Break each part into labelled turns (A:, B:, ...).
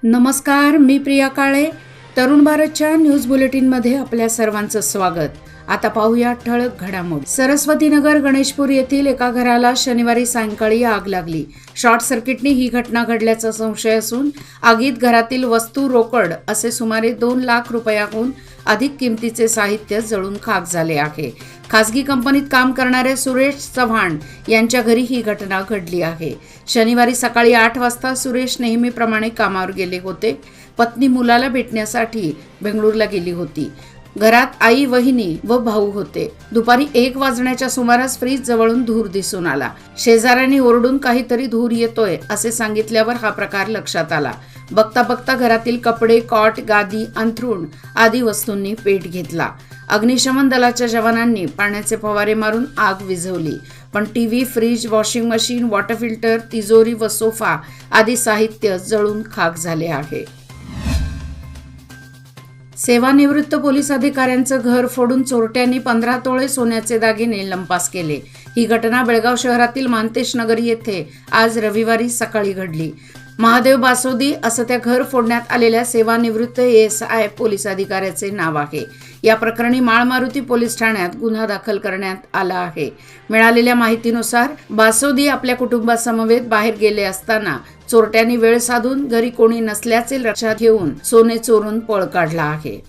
A: नमस्कार, मी प्रिया काळे. तरुण भारतच्या न्यूज बुलेटिनमध्ये आपल्या सर्वांचं स्वागत. आता पाहूया ठळक घडामोडी. सरस्वतीनगर गणेशपूर येथील एका घराला शनिवारी सायंकाळी आग लागली. शॉर्ट सर्किटने ही घटना घडल्याचा संशय असून आगीत घरातील वस्तू, रोकड असे सुमारे 2 लाख रुपयाहून अधिक किमतीचे साहित्य जळून खाक झाले आहे. खासगी कंपनीत काम करणाऱ्या सुरेश चव्हाण यांच्या घरी ही घटना घडली आहे. शनिवारी सकाळी 8 वाजता सुरेश नेहमीप्रमाणे कामावर गेले होते. पत्नी मुलाला भेटण्यासाठी बेंगळूरला गेली होती. घरात आई, वहिनी व भाऊ होते. दुपारी 1 वाजण्याच्या सुमारास फ्रीज जवळून धूर दिसून आला. शेजाऱ्यांनी ओरडून काहीतरी धूर येतोय असे सांगितल्यावर हा प्रकार लक्षात आला. बघता बघता घरातील कपडे, कॉट, गादी, अंथरूण आदी वस्तूंनी पेट घेतला. अग्निशमन दलाच्या जवानांनी पाण्याचे फवारे मारून आग विझवली, पण TV, fridge, washing machine, water filter, तिजोरी व सोफा आदी साहित्य जळून खाक झाले आहे. सेवानिवृत्त पोलीस अधिकाऱ्यांचं घर फोडून चोरट्यांनी 15 तोळे सोन्याचे दागिने लंपास केले. ही घटना बेळगाव शहरातील मानतेश नगर येथे आज रविवारी सकाळी घडली. महादेव बासोदी असं त्या घर फोडण्यात आलेल्या सेवानिवृत्त ASI पोलीस अधिकाऱ्याचे नाव आहे. या प्रकरणी माळमारुती पोलीस ठाण्यात गुन्हा दाखल करण्यात आला आहे. मिळालेल्या माहितीनुसार बासोदी आपल्या कुटुंबासमवेत बाहेर गेले असताना चोरट्यांनी वेळ साधून घरी कोणी नसल्याचे लक्षात घेऊन सोने चोरून पळ काढला आहे.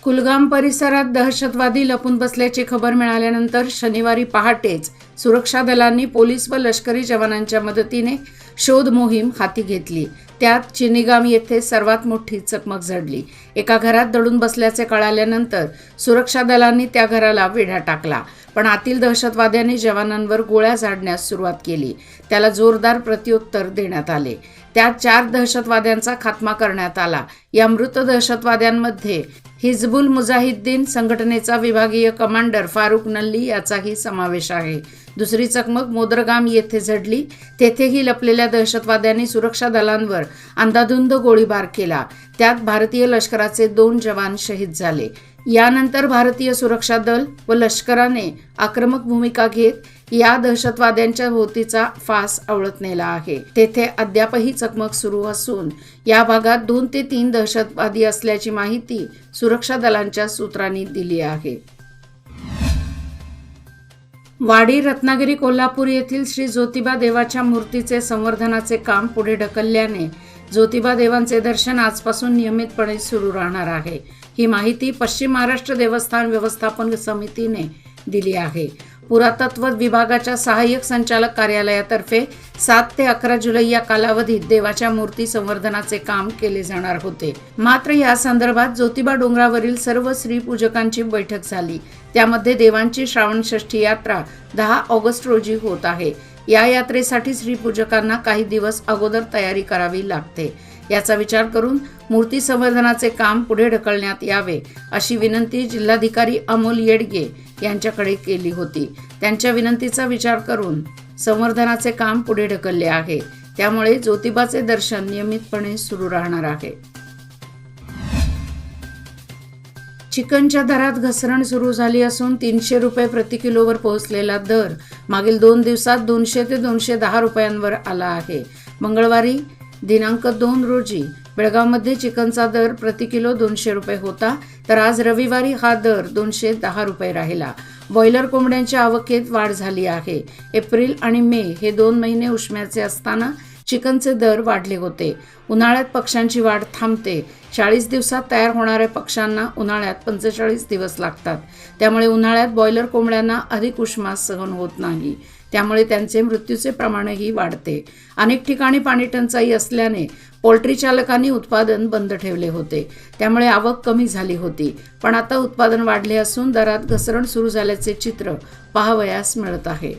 A: कुलगाम परिसरात दहशतवादी लपून बसल्याची खबर मिळाल्यानंतर शनिवारी पहाटेच सुरक्षा दलांनी पोलीस व लष्करी जवानांच्या मदतीने शोध मोहीम हाती घेतली. त्यात चिनीगाम येथे सर्वात मोठी चकमक झडली. एका घरात दडून बसल्याचे कळाल्यानंतर सुरक्षा दलांनी त्या घराला वेढा टाकला, पण आतील दहशतवाद्यांनी जवानांवर गोळ्या झाडण्यास सुरुवात केली. त्याला जोरदार प्रत्युत्तर देण्यात आले. त्यात 4 दहशतवाद्यांचा खात्मा करण्यात आला. या मृत दहशतवाद्यांमध्ये हिजबुल मुजाहिद्दीन संघटनेचा विभागीय कमांडर फारुक नल्ली याचाही समावेश आहे. दुसरी चकमक मोदरगाम येथे झडली. तेथेही लपलेल्या दहशतवाद्यांनी सुरक्षा दलांवर अंधाधुंद गोळीबार केला. त्यात भारतीय लष्कराचे 2 जवान शहीद झाले. यानंतर भारतीय सुरक्षा दल व लष्कराने आक्रमक भूमिका घेत या दहशतवाद्यांच्या भोवतीचा फास आवळत नेला आहे. तेथे अद्यापही चकमक सुरू असून या भागात 2 ते 3 दहशतवादी असल्याची माहिती सुरक्षा दलांच्या सूत्रांनी दिली आहे. वाडी, रत्नागिरी, कोल्हापूर येथील श्री ज्योतिबा देवाच्या मूर्तीचे संवर्धनाचे काम पुढे ढकलल्याने ज्योतिबा देवांचे दर्शन आजपासून नियमितपणे सुरू राहणार आहे. ही माहिती पश्चिम महाराष्ट्र देवस्थान व्यवस्थापन समितीने दिली आहे. पुरातत्व विभागाच्या सहाय्यक संचालक कार्यालयातर्फे 7 ते 11 जुलै या कालावधीत देवाच्या मूर्ती संवर्धनाचे काम केले जाणार होते. मात्र या संदर्भात ज्योतिबा डोंगरावरील सर्व श्रीपूजकांची बैठक झाली. त्यामध्ये देवांची श्रावण षष्ठी यात्रा 10 ऑगस्ट रोजी होत आहे. या यात्रेसाठी श्रीपूजकांना काही दिवस अगोदर तयारी करावी लागते. याचा विचार करून मूर्ती संवर्धनाचे काम पुढे ढकलण्यात यावे अशी विनंती जिल्हाधिकारी अमोल येडगे यांच्याकडे केली होती. त्यांच्या विनंतीचा विचार करून संवर्धनाचे काम पुढे ढकलले आहे. त्यामुळे ज्योतिबाचे दर्शन नियमितपणे सुरू राहणार आहे. चिकनच्या दरात घसरण सुरू झाली असून 300 रुपये प्रति किलोवर पोहोचलेला दर मागील 2 दिवसात 200 ते 210 रुपयांवर आला आहे. मंगळवारी दिनांक 2 रोजी बेळगावमध्ये चिकनचा दर प्रति किलो 200 रुपये होता, तर आज रविवारी हा दर 210 रुपये राहिला. बॉयलर कोंबड्यांच्या आवकेत वाढ झाली आहे. एप्रिल आणि मे हे 2 महिने उष्म्याचे असताना चिकनचे दर वाढले होते. उन्हाळ्यात पक्ष्यांची वाढ थांबते. 40 दिवसात तयार होणाऱ्या पक्ष्यांना उन्हाळ्यात 45 दिवस लागतात. त्यामुळे उन्हाळ्यात बॉयलर कोंबड्यांना अधिक उष्मास सहन होत नाही. त्यामुळे त्यांचे मृत्यूचे प्रमाणही वाढते. अनेक ठिकाणी पाणी टंचाई असल्याने पोल्ट्री चालकांनी उत्पादन बंद ठेवले होते. त्यामुळे आवक कमी झाली होती. पण आता उत्पादन वाढले असून दरात घसरण सुरू झाल्याचे चित्र पाहावयास मिळत आहे.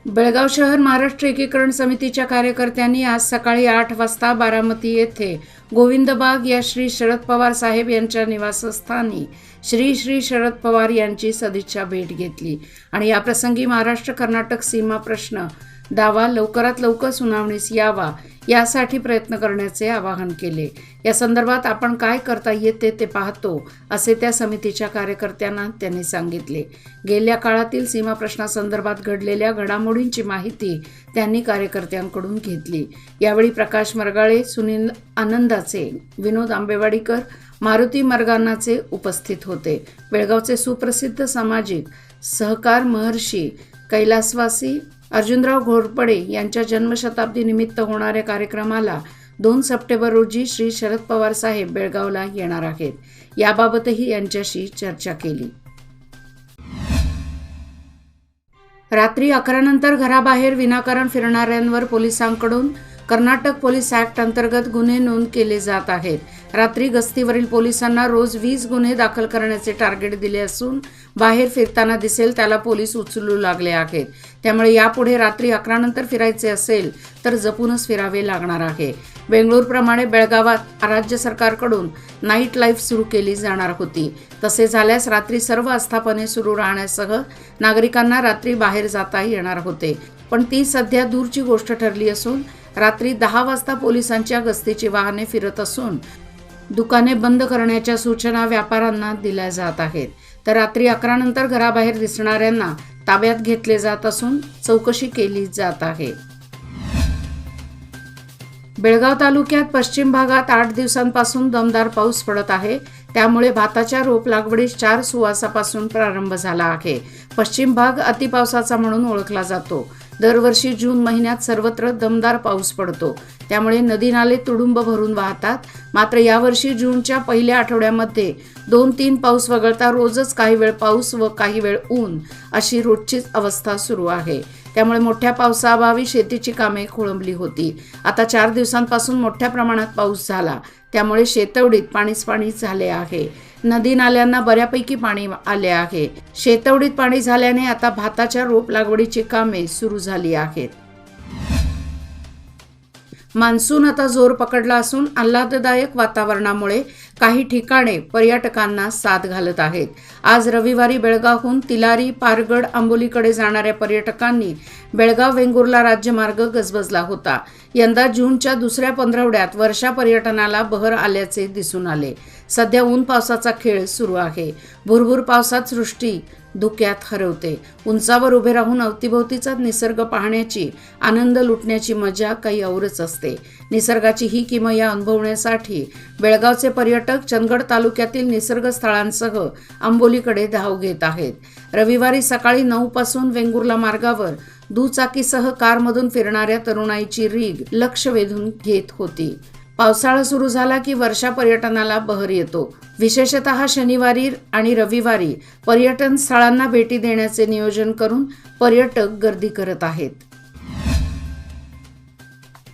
A: बेळगाव शहर महाराष्ट्र एकीकरण समितीच्या कार्यकर्त्यांनी आज सकाळी 8 वाजता बारामती येथे गोविंदबाग या श्री शरद पवार साहेब यांच्या निवासस्थानी श्री श्री शरद पवार यांची सदिच्छा भेट घेतली आणि याप्रसंगी महाराष्ट्र कर्नाटक सीमा प्रश्न दावा लवकरात लवकर सुनावणीस यावा यासाठी प्रयत्न करण्याचे आवाहन केले. या संदर्भात आपण काय करता येते ते पाहतो, असे त्या समितीच्या कार्यकर्त्यांना त्यांनी सांगितले. गेल्या काळातील सीमा प्रश्नासंदर्भात घडलेल्या घडामोडींची माहिती त्यांनी कार्यकर्त्यांकडून घेतली. यावेळी प्रकाश मरगाळे, सुनील आनंदाचे, विनोद आंबेवाडीकर, मारुती मरगानाचे उपस्थित होते. बेळगावचे सुप्रसिद्ध सामाजिक सहकार महर्षी कैलासवासी अर्जुनराव घोरपडे यांच्या जन्मशताब्दी निमित्त होणाऱ्या कार्यक्रमाला 2 सप्टेंबर रोजी श्री शरद पवार साहेब बेळगावला येणार आहेत. याबाबतही यांच्याशी चर्चा केली. रात्री 11 नंतर घराबाहेर विनाकारण फिरणाऱ्यांवर पोलिसांकडून कर्नाटक पोलीस ॲक्ट अंतर्गत गुन्हे नोंद केले जात आहेत. रात्री गस्तीवरील पोलिसांना रोज 20 गुन्हे दाखल करण्याचे टार्गेट दिले असून बाहेर फिरताना दिसेल त्याला पोलीस उचलू लागले आहेत. त्यामुळे यापुढे रात्री 11 नंतर फिरायचे असेल तर जपूनच फिरावे लागणार आहे. बेंगळूरप्रमाणे बेळगावात राज्य सरकारकडून नाईट लाईफ सुरू केली जाणार होती. तसे झाल्यास रात्री सर्व आस्थापने सुरू राहण्यासह नागरिकांना रात्री बाहेर जाता येणार होते. पण ती सध्या दूरची गोष्ट ठरली असून रात्री 10 वाजता पोलिसांच्या गस्तीची वाहने फिरत असून दुकाने बंद करण्याच्या सूचना व्यापाऱ्यांना दिल्या जात आहेत. तर रात्री 11 नंतर घराबाहेर दिसणाऱ्यांना ताब्यात घेतले जात असून चौकशी केली जात आहे. बेळगाव तालुक्यात पश्चिम भागात 8 दिवसांपासून दमदार पाऊस पडत आहे. त्यामुळे भाताच्या रोप लागवडीस 4 सुवासापासून प्रारंभ झाला आहे. पश्चिम भाग अतिपावसाचा म्हणून ओळखला जातो. दरवर्षी जून महिन्यात सर्वत्र दमदार पाऊस पडतो. त्यामुळे नदी नाले तुडुंब भरून वाहतात. मात्र यावर्षी जूनच्या पहिल्या आठवड्यामध्ये 2-3 पाऊस वगळता रोजच काही वेळ पाऊस व काही वेळ ऊन अशी रोजचीच अवस्था सुरू आहे. त्यामुळे मोठ्या पावसाअभावी शेतीची कामे खोळंबली होती. आता 4 दिवसांपासून मोठ्या प्रमाणात पाऊस झाला. त्यामुळे शेतवडीत पाणीच पाणी झाले आहे. नदी नाल्यांना बऱ्यापैकी पाणी आले आहे. शेतवडीत पाणी झाल्याने आता भाताच्या रोप लागवडीची कामे सुरू झाली आहेत. मान्सून आता जोर पकडला असून आल्हाददायक वातावरणामुळे काही ठिकाणे पर्यटकांना साथ घालत आहेत. आज रविवारी बेळगावहून तिलारी, पारगड, आंबोलीकडे जाणाऱ्या पर्यटकांनी बेळगाव वेंगुर्ला राज्यमार्ग गजबजला होता. यंदा जूनच्या दुसऱ्या पंधरवड्यात वर्षा पर्यटनाला बहर आल्याचे दिसून आले. सध्या ऊन पावसाचा खेळ सुरू आहे. भुरभुर पावसात सृष्टी धुक्यात हरवते. उंचावर उभे राहून अवतीभोवतीचा निसर्ग पाहण्याची, आनंद लुटण्याची मजा काही औरच असते. निसर्गाची ही किमया अनुभवण्यासाठी बेळगावचे पर्यटक चंदगड तालुक्यातील निसर्ग स्थळांसह आंबोलीकडे धाव घेत आहेत. रविवारी सकाळी 9 पासून वेंगुर्ला मार्गावर दुचाकीसह कारमधून फिरणाऱ्या तरुणाईची रीग लक्ष वेधून घेत होती. पावसाळा सुरू झाला की वर्षा पर्यटनाला बहर येतो. विशेषतः शनिवारी आणि रविवारी पर्यटन स्थळांना भेटी देण्याचे नियोजन करून पर्यटक गर्दी करत आहेत.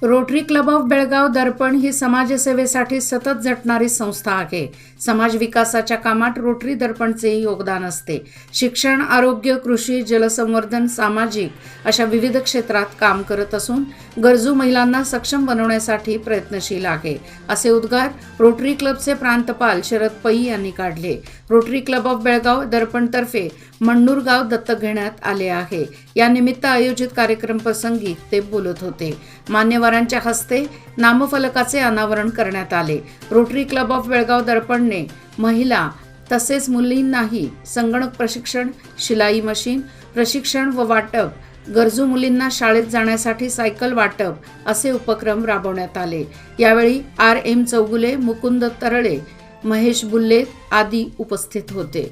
A: रोटरी क्लब ऑफ बेळगाव दर्पण ही समाजसेवेसाठी सतत झटणारी संस्था आहे. समाज विकासाच्या कामात रोटरी दर्पणचे योगदान असते. शिक्षण, आरोग्य, कृषी, जलसंवर्धन, सामाजिक अशा विविध क्षेत्रात काम करत असून गरजू महिलांना सक्षम बनवण्यासाठी प्रयत्नशील आहे, असे उद्गार रोटरी क्लबचे प्रांतपाल शरद पै यांनी काढले. Rotary club of Belgaum दर्पणतर्फे Mannur गाव दत्तक घेण्यात आले आहे. या निमित्त आयोजित कार्यक्रम प्रसंगी ते बोलत होते. मान्यवरांच्या हस्ते नामफलकाचे अनावरण करण्यात आले. रोटरी क्लब ऑफ बेळगाव दर्पणने महिला तसेच मुलींनाही संगणक प्रशिक्षण, शिलाई मशीन प्रशिक्षण व वाटप, गरजू मुलींना शाळेत जाण्यासाठी सायकल वाटप असे उपक्रम राबवण्यात आले. यावेळी RM चौगुले, मुकुंद तरळे, महेश बुल्ले आदी उपस्थित होते.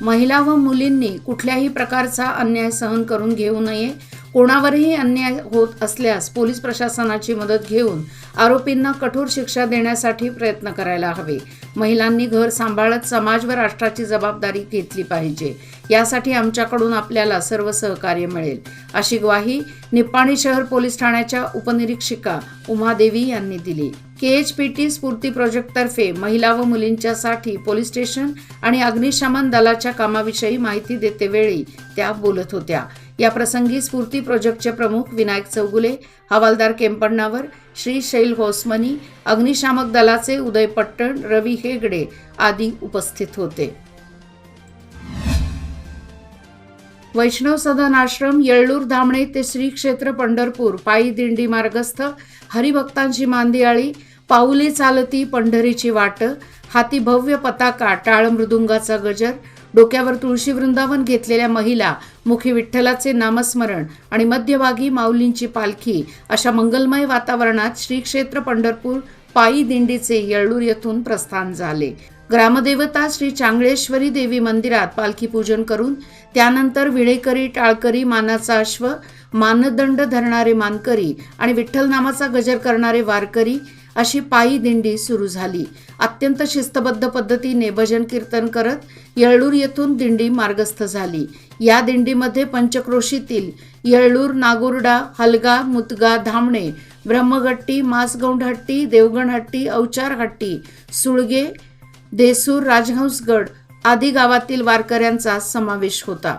A: महिला व मुलींनी कुठल्याही प्रकारचा अन्याय सहन करून घेऊ नये. कोणावरही अन्याय होत असल्यास पोलीस प्रशासनाची मदत घेऊन आरोपींना कठोर शिक्षा देण्यासाठी प्रयत्न करायला हवे. महिलांनी घर सांभाळत समाज व राष्ट्राची जबाबदारी घेतली पाहिजे. यासाठी आमच्याकडून आपल्याला सर्व सहकार्य मिळेल, अशी ग्वाही निप्पाणी शहर पोलीस ठाण्याच्या उपनिरीक्षिका उमादेवी यांनी दिली. KHPT स्फूर्ती प्रोजेक्टतर्फे महिला व मुलींच्यासाठी पोलीस स्टेशन आणि अग्निशमन दलाच्या कामाविषयी माहिती देतेवेळी त्या बोलत होत्या. या प्रसंगी स्फूर्ती प्रोजेक्टचे प्रमुख विनायक चौगुले, हवालदार केंपण्णावर, श्री शैल होसमनी, अग्निशामक दलाचे उदय पट्टण, रवी हेगडे आदी उपस्थित होते. वैष्णव सदन आश्रम येळ्ळूर धामणे ते श्री क्षेत्र पंढरपूर पायी दिंडी मार्गस्थ, हरिभक्तांची मांदियाळी, पाऊले चालती पंढरीची वाट, हाती भव्य पताका, टाळ मृदुंगाचा गजर, डोक्यावर तुळशी वृंदावन घेतलेल्या महिला, मुखी विठ्ठलाचे नामस्मरण आणि मध्यभागी माऊलींची पालखी अशा मंगलमय वातावरणात श्री क्षेत्र पंढरपूर पायी दिंडीचे येळ्ळूर येथून प्रस्थान झाले. ग्रामदेवता श्री चांगळेश्वरी देवी मंदिरात पालखी पूजन करून त्यानंतर विणेकरी, टाळकरी, मानाचा अश्व, मानदंड धरणारे मानकरी आणि विठ्ठल नामाचा गजर करणारे वारकरी अशी पायी दिंडी सुरू झाली. अत्यंत शिस्तबद्ध पद्धतीने भजन कीर्तन करत येळ्ळूर येथून दिंडी मार्गस्थ झाली. या दिंडीमध्ये पंचक्रोशीतील येळ्ळूर, नागुर्डा, हलगा, मुतगा, धामणे, ब्रह्मगट्टी, मासगौंडहट्टी, देवगणहट्टी, अवचारहट्टी, सुळगे, देसूर, राजहंसगड आदी गावातील वारकऱ्यांचा समावेश होता.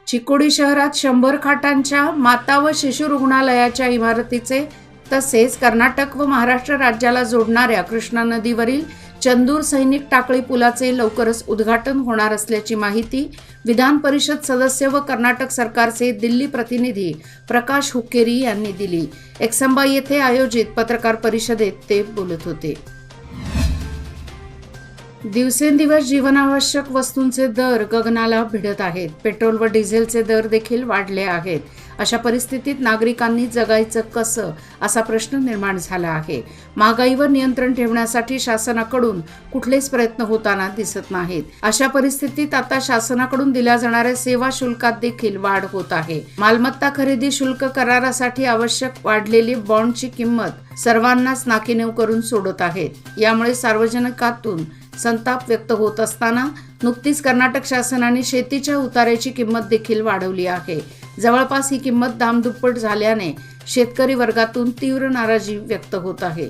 A: चिकोडी शहरात 100 खाटांच्या माता व शिशु रुग्णालयाच्या इमारतीचे तसेच कर्नाटक व महाराष्ट्र राज्याला जोडणाऱ्या कृष्णा नदीवरील चंदूर सैनिक टाकळी पुलाचे लवकरच उद्घाटन होणार असल्याची माहिती विधान परिषद सदस्य व कर्नाटक सरकारचे दिल्ली प्रतिनिधी प्रकाश हुक्केरी यांनी दिली. एकसंबा येथे आयोजित पत्रकार परिषदेत ते बोलत होते. दिवसेंदिवस जीवनावश्यक वस्तूंचे दर गगनाला भिडत आहेत. पेट्रोल व डिझेलचे दर देखील वाढले आहेत. अशा परिस्थितीत नागरिकांनी जगायचं कसं असा प्रश्न निर्माण झाला आहे. महागाईवर नियंत्रण ठेवण्यासाठी शासनाकडून कुठलेच प्रयत्न होताना दिसत नाहीत. अशा परिस्थितीत आता शासनाकडून दिल्या जाणाऱ्या सेवा शुल्कात देखील वाढ होत आहे. मालमत्ता खरेदी शुल्क करारासाठी आवश्यक वाढलेली बॉन्डची किंमत सर्वांनाच नाकीनऊ करून सोडत आहेत. यामुळे सार्वजनिकातून संताप व्यक्त होत असताना नुकतीच कर्नाटक शासनाने शेतीच्या उतार्याची किंमत देखील वाढवली आहे. जवळपास ही किंमत दामदुप्पट झाल्याने शेतकरी वर्गातून तीव्र नाराजी व्यक्त होत आहे.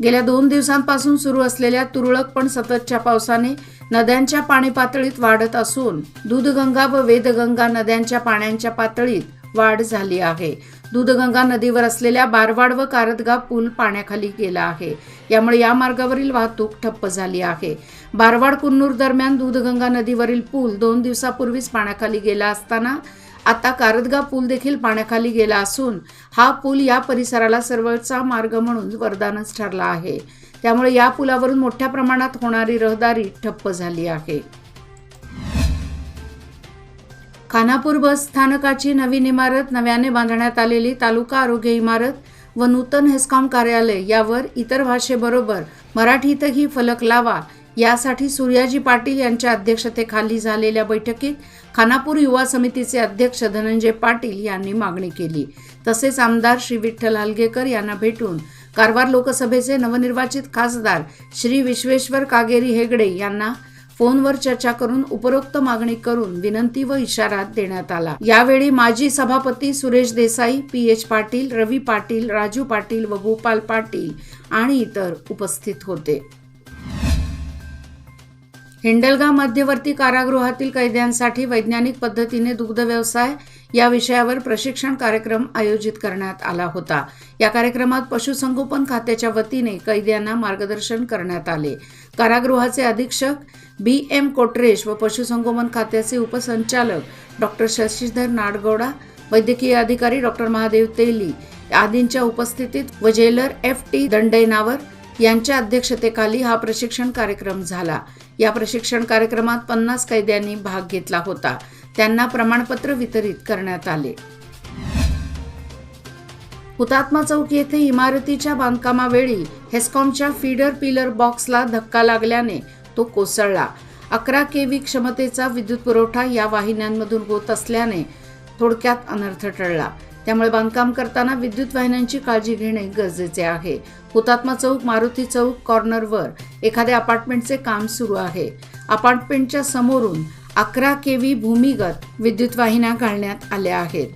A: गेल्या 2 दिवसांपासून सुरू असलेल्या तुरळक पण सततच्या पावसाने नद्यांच्या पाणी पातळीत वाढत असून दूधगंगा व वेदगंगा नद्यांच्या पाण्याच्या पातळीत वाढ झाली आहे. दूधगंगा नदीवर असलेल्या बारवाड व कारदगा पूल पाण्याखाली गेला आहे. यामुळे या मार्गावरील वाहतूक ठप्प झाली आहे. बारवाड कुन्नूर दरम्यान दूधगंगा नदीवरील पूल 2 दिवसापूर्वीच पाण्याखाली गेला असताना आता कारदगा पूल देखील पाण्याखाली गेला असून हा पूल या परिसराला सर्वचा मार्ग म्हणून वरदानच ठरला आहे. त्यामुळे या पुलावरून मोठ्या प्रमाणात होणारी रहदारी ठप्प झाली आहे. खानापूर बस स्थानकाची नवीन इमारत, नव्याने बांधण्यात आलेली तालुका आरोग्य इमारत व नूतन हेस्कॉम कार्यालय यावर इतर भाषेबरोबर मराठीतही फलक लावा यासाठी सूर्याजी पाटील यांच्या अध्यक्षतेखाली झालेल्या बैठकीत खानापूर युवा समितीचे अध्यक्ष धनंजय पाटील यांनी मागणी केली. तसेच आमदार श्री विठ्ठल हलगेकर यांना भेटून कारवार लोकसभेचे नवनिर्वाचित खासदार श्री विश्वेश्वर कागेरी हेगडे यांना फोनवर चर्चा करून उपरोक्त मागणी करून विनंती व इशारा देण्यात आला. यावेळी माजी सभापती सुरेश देसाई, पी.एच. पाटील, रवी पाटील, राजू पाटील व गोपाल पाटील आणि इतर उपस्थित होते. हिंडलगा मध्यवर्ती कारागृहातील कैद्यांसाठी वैज्ञानिक पद्धतीने दुग्ध व्यवसाय या विषयावर प्रशिक्षण कार्यक्रम आयोजित करण्यात आला होता. या कार्यक्रमात पशुसंगोपन खात्याच्या वतीने कैद्यांना मार्गदर्शन करण्यात आले. कारागृहाचे अधीक्षक B.M. कोटरेश व पशुसंगोपन खात्याचे उपसंचालक डॉक्टर शशीधर नाडगौडा, वैद्यकीय अधिकारी डॉक्टर महादेव तेली आदींच्या उपस्थितीत व जेलर F.T. दंडैनावर यांच्या अध्यक्षतेखाली हा प्रशिक्षण कार्यक्रम झाला. या प्रशिक्षण कार्यक्रमात 50 कैद्यांनी भाग घेतला होता. त्यांना प्रमाणपत्र वितरित करण्यात आले. हुतात्मा चौक येथे इमारतीच्या बांधकामावेळी हेस्कॉमच्या फीडर पिलर बॉक्सला धक्का लागल्याने तो कोसळला. 11 kV क्षमतेचा विद्युत पुरवठा या वाहिन्यांमधून होत असल्याने थोडक्यात अनर्थ टळला. त्यामुळे बांधकाम करताना विद्युत वाहिन्यांची काळजी घेणे गरजेचे आहे. हुतात्मा चौक, मारुती चौक कॉर्नरवर एखाद्या अपार्टमेंटचे काम सुरू आहे. अपार्टमेंटच्या समोरून 11 kV भूमिगत विद्युत वाहिन्या घालण्यात आल्या आहेत.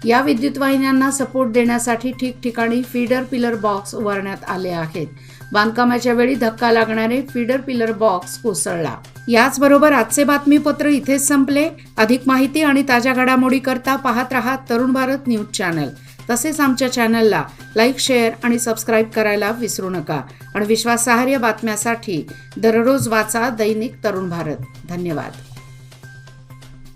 A: या विद्युत वाहिन्यांना सपोर्ट देण्यासाठी ठिकठिकाणी फीडर पिलर बॉक्स उभारण्यात आले आहेत. बांधकामाच्या वेळी धक्का लागणारे फीडर पिलर बॉक्स कोसळला. याचबरोबर आजचे बातमीपत्र इथेच संपले. अधिक माहिती आणि ताज्या घडामोडी करता पाहत रहा तरुण भारत न्यूज चॅनल. तसेच आमच्या चॅनलला लाईक, शेअर आणि सबस्क्राईब करायला विसरू नका. आणि विश्वासार्ह बातम्यासाठी दररोज वाचा दैनिक तरुण भारत. धन्यवाद.